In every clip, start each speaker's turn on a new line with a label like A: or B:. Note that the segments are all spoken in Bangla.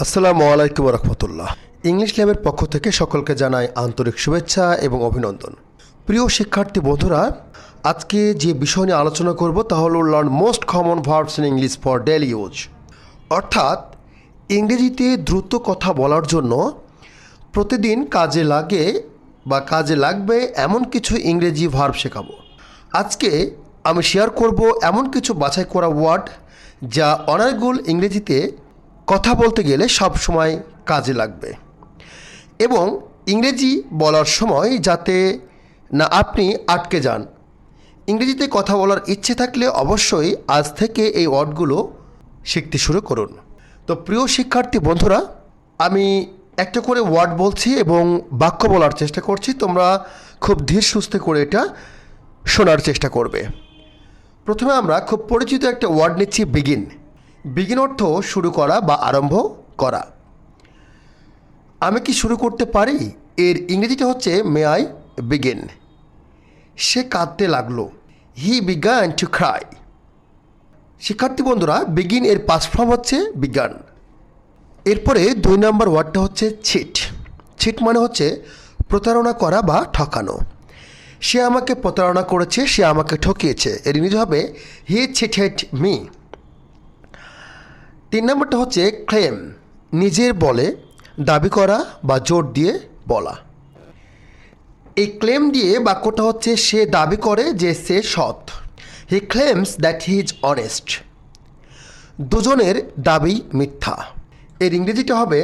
A: আসসালামু আলাইকুম রহমতুল্লাহ। ইংলিশ ল্যাবের পক্ষ থেকে সকলকে জানাই আন্তরিক শুভেচ্ছা এবং অভিনন্দন। প্রিয় শিক্ষার্থী বন্ধুরা, আজকে যে বিষয় নিয়ে আলোচনা করব তা হলো learn most common verbs in English for daily use, অর্থাৎ ইংরেজিতে দ্রুত কথা বলার জন্য প্রতিদিন কাজে লাগে বা কাজে লাগবে এমন কিছু ইংরেজি ভার্ব শেখাবো। আজকে আমি শেয়ার করব এমন কিছু বাছাই করা ওয়ার্ড যা অনার্গুল ইংরেজিতে কথা বলতে গেলে সব সময় কাজে লাগবে এবং ইংরেজি বলার সময় যাতে না আপনি আটকে যান। ইংরেজিতে কথা বলার ইচ্ছে থাকলে অবশ্যই আজ থেকে এই ওয়ার্ডগুলো শিখতে শুরু করুন। তো প্রিয় শিক্ষার্থী বন্ধুরা, আমি একটা করে ওয়ার্ড বলছি এবং বাক্য বলার চেষ্টা করছি, তোমরা খুব ধীর সুস্থে করে এটা শোনার চেষ্টা করবে। প্রথমে আমরা খুব পরিচিত একটা ওয়ার্ড নিচ্ছি, বিগিন। বিগিন অর্থ শুরু করা বা আরম্ভ করা। আমি কি শুরু করতে পারি? এর ইংরেজিটা হচ্ছে মে আই বিগিন। সে কাঁদতে লাগলো, হি বিগান টু ক্রাই। শিক্ষার্থী বন্ধুরা, বিগিন এর পাস্ট ফর্ম হচ্ছে বিগান। এরপরে 2 নম্বর ওয়ার্ডটা হচ্ছে চিট। চিট মানে হচ্ছে প্রতারণা করা বা ঠকানো। সে আমাকে প্রতারণা করেছে, সে আমাকে ঠকিয়েছে। এর ইংরেজি হবে হি চিটেড মি। 3 নম্বরটা হচ্ছে ক্লেম, নিজের বলে দাবি করা বা জোর দিয়ে বলা। এই ক্লেম দিয়ে বাক্যটা হচ্ছে সে দাবি করে যে সে সৎ। He claims that he is honest. দুজনের দাবি মিথ্যা। এর ইংরেজিটা হবে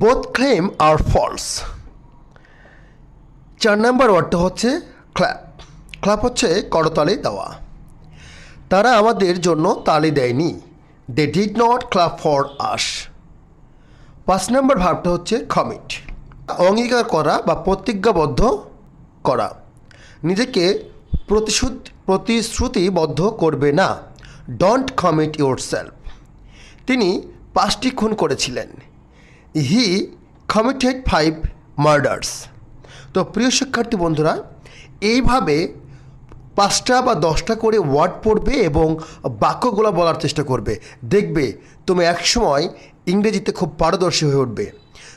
A: both claim are false. 4 number ওয়ার্ডটা হচ্ছে ক্ল্যাপ। ক্ল্যাপ হচ্ছে করতালি দেওয়া। তারা আমাদের জন্য তালি দেয়নি। They did not clap for us. 5 number ভার্বটা হচ্ছে কমিট, অঙ্গীকার করা বা প্রতিজ্ঞাবদ্ধ করা। নিজেকে প্রতিশ্রুতিবদ্ধ করবে না। Don't commit your self. তিনি 5টি খুন করেছিলেন। হি কমিটেড 5 মার্ডার্স। তো প্রিয় শিক্ষার্থী বন্ধুরা, এইভাবে 5টা বা 10টা করে ওয়ার্ড পড়বে এবং বাক্যগুলো বলার চেষ্টা করবে। দেখবে তুমি একসময় ইংরেজিতে খুব পারদর্শী হয়ে উঠবে।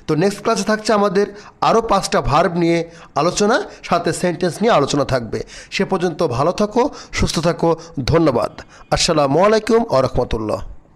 A: তো নেক্সট ক্লাসে থাকছে আমাদের আরও 5টা ভার্ব নিয়ে আলোচনা, সাথে সেন্টেন্স নিয়ে আলোচনা থাকবে। সে পর্যন্ত ভালো থাকো, সুস্থ থাকো। ধন্যবাদ। আসসালামু আলাইকুম ওয়া রাহমাতুল্লাহ।